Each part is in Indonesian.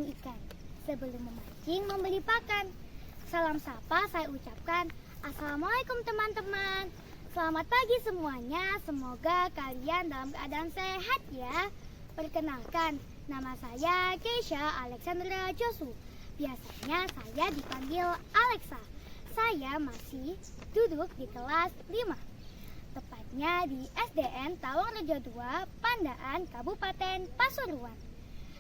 ikan. Sebelum memancing, membeli pakan. Salam sapa saya ucapkan, Assalamualaikum teman-teman. Selamat pagi semuanya, semoga kalian dalam keadaan sehat ya. Perkenalkan, nama saya Keisha Alexandra Josu. Biasanya saya dipanggil Alexa. Saya masih duduk di kelas 5. Tepatnya di SDN Tawangrejo 2, Pandaan, Kabupaten Pasuruan.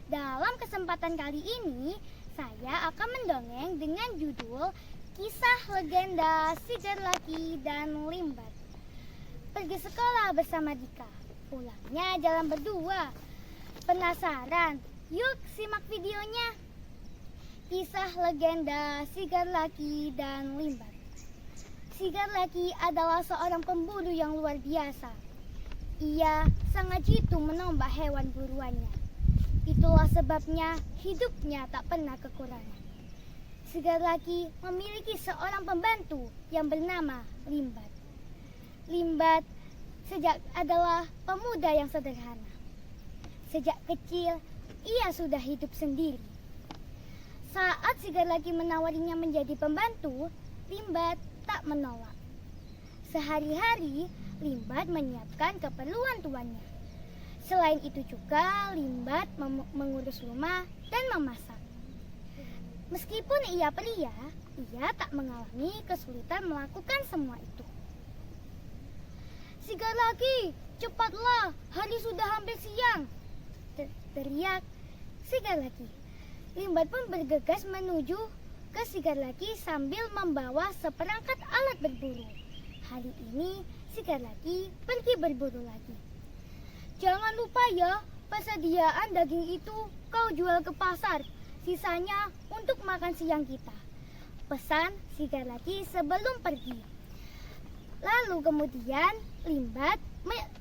Dalam kesempatan kali ini, saya akan mendongeng dengan judul Kisah Legenda Sigarlaki dan Limbat. Pergi sekolah bersama Dika, pulangnya jalan berdua. Penasaran? Yuk simak videonya. Kisah Legenda Sigarlaki dan Limbat. Sigarlaki adalah seorang pemburu yang luar biasa. Ia sangat jitu menombak hewan buruannya. Itulah sebabnya hidupnya tak pernah kekurangan. Sigarlaki memiliki seorang pembantu yang bernama Limbat. Limbat adalah pemuda yang sederhana. Sejak kecil ia sudah hidup sendiri. Saat Sigarlaki menawarinya menjadi pembantu, Limbat tak menolak. Sehari-hari Limbat menyiapkan keperluan tuannya. Selain itu juga Limbat mengurus rumah dan memasak. Meskipun ia pria, ia tak mengalami kesulitan melakukan semua itu. Sigarlaki, cepatlah, hari sudah hampir siang, teriak Sigarlaki. Limbat pun bergegas menuju ke Sigarlaki sambil membawa seperangkat alat berburu. Hari ini Sigarlaki pergi berburu lagi. Jangan lupa ya, persediaan daging itu kau jual ke pasar. Sisanya untuk makan siang kita, pesan Sigarlaki sebelum pergi. Lalu kemudian Limbat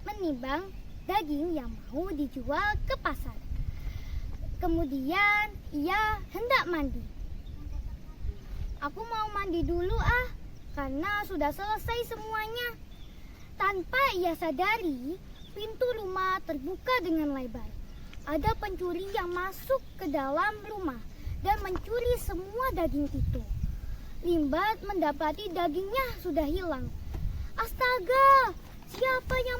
menimbang daging yang mau dijual ke pasar. Kemudian ia hendak mandi. Aku mau mandi dulu karena sudah selesai semuanya. Tanpa ia sadari, pintu rumah terbuka dengan lebar. Ada pencuri yang masuk ke dalam rumah dan mencuri semua daging itu. Limbat mendapati dagingnya sudah hilang. Astaga, siapa yang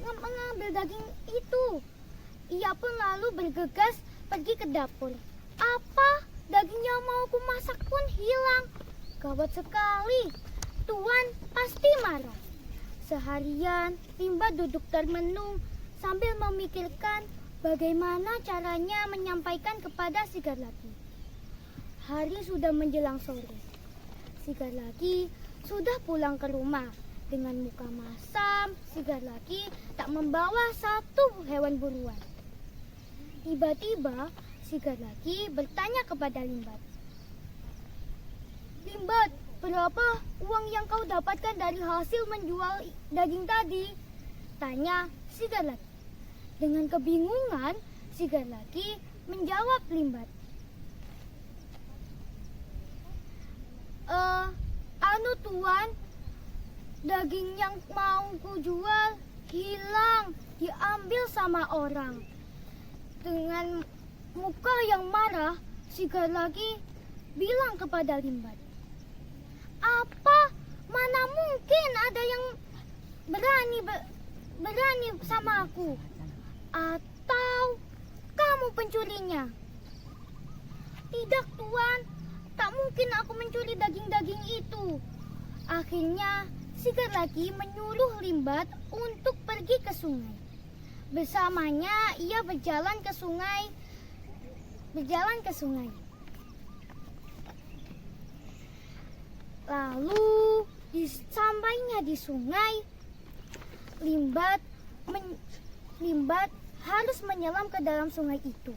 mengambil daging itu? Ia pun lalu bergegas pergi ke dapur. Apa? Daging yang mau kumasak pun hilang. Gawat sekali. Tuan pasti marah. Seharian Limbat duduk termenung sambil memikirkan bagaimana caranya menyampaikan kepada Sigarlaki. Hari sudah menjelang sore. Sigarlaki sudah pulang ke rumah. Dengan muka masam, Sigarlaki tak membawa satu hewan buruan. Tiba-tiba Sigarlaki bertanya kepada Limbat. Limbat, berapa uang yang kau dapatkan dari hasil menjual daging tadi? Tanya Sigarlaki. Dengan kebingungan, Sigarlaki menjawab Limbat. Tuan, daging yang mau kujual hilang, diambil sama orang. Dengan muka yang marah, Sigarlaki bilang kepada Limbat. Apa? Mana mungkin ada yang berani sama aku? Atau kamu pencurinya? Tidak, Tuan. Tak mungkin aku mencuri daging-daging itu. Akhirnya Sigarlaki menyuruh Limbat untuk pergi ke sungai. Bersamanya ia berjalan ke sungai. Lalu sampainya di sungai, Limbat harus menyelam ke dalam sungai itu.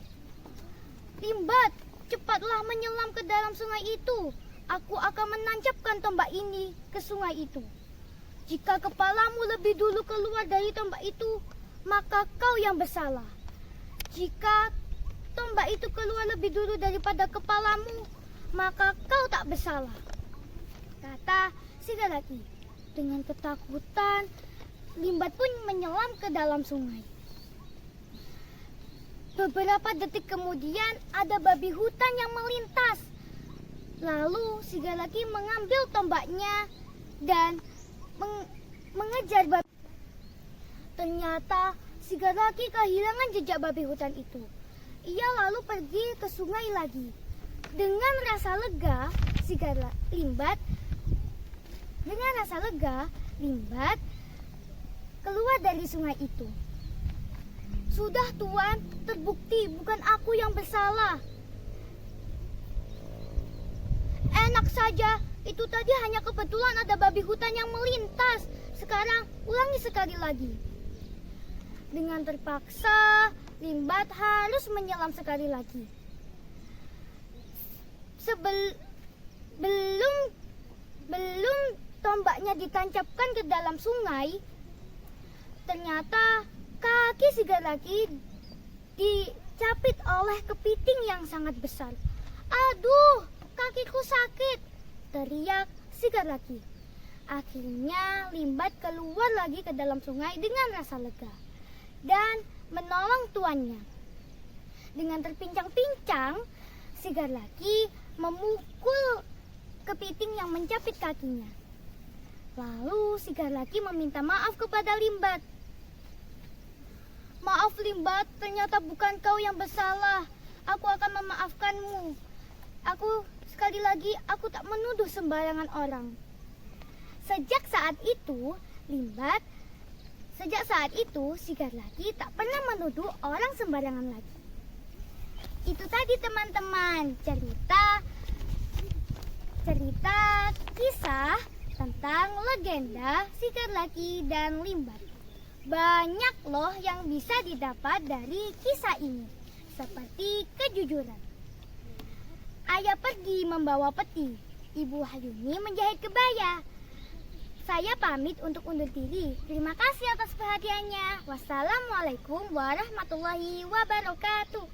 Limbat, cepatlah menyelam ke dalam sungai itu. Aku akan menancapkan tombak ini ke sungai itu. Jika kepalamu lebih dulu keluar dari tombak itu, maka kau yang bersalah. Jika tombak itu keluar lebih dulu daripada kepalamu, maka kau tak bersalah, kata Sigarlaki. Dengan ketakutan, Limbat pun menyelam ke dalam sungai. Beberapa detik kemudian ada babi hutan yang melintas. Lalu si Galaki mengambil tombaknya dan mengejar babi. Ternyata si Galaki kehilangan jejak babi hutan itu. Ia lalu pergi ke sungai lagi. Dengan rasa lega, Limbat keluar dari sungai itu. Sudah Tuan, terbukti bukan aku yang bersalah. Enak saja, itu tadi hanya kebetulan ada babi hutan yang melintas. Sekarang ulangi sekali lagi. Dengan terpaksa, Limbat harus menyelam sekali lagi. Belum tombaknya ditancapkan ke dalam sungai, ternyata kaki si Galaki dicapit oleh kepiting yang sangat besar. Aduh, kakiku sakit, teriak si Galaki. Akhirnya Limbat keluar lagi ke dalam sungai dengan rasa lega dan menolong tuannya. Dengan terpincang-pincang, si Galaki memukul kepiting yang mencapit kakinya. Lalu si Galaki meminta maaf kepada Limbat. Maaf Limbat, ternyata bukan kau yang bersalah. Aku akan memaafkanmu. Sekali lagi, aku tak menuduh sembarangan orang. Sejak saat itu, si Galaki tak pernah menuduh orang sembarangan lagi. Itu tadi teman-teman, cerita kisah tentang legenda si Galaki dan Limbat. Banyak loh yang bisa didapat dari kisah ini, seperti kejujuran. Ayah pergi membawa peti, Ibu Hayuni menjahit kebaya. Saya pamit untuk undur diri. Terima kasih atas perhatiannya. Wassalamualaikum warahmatullahi wabarakatuh.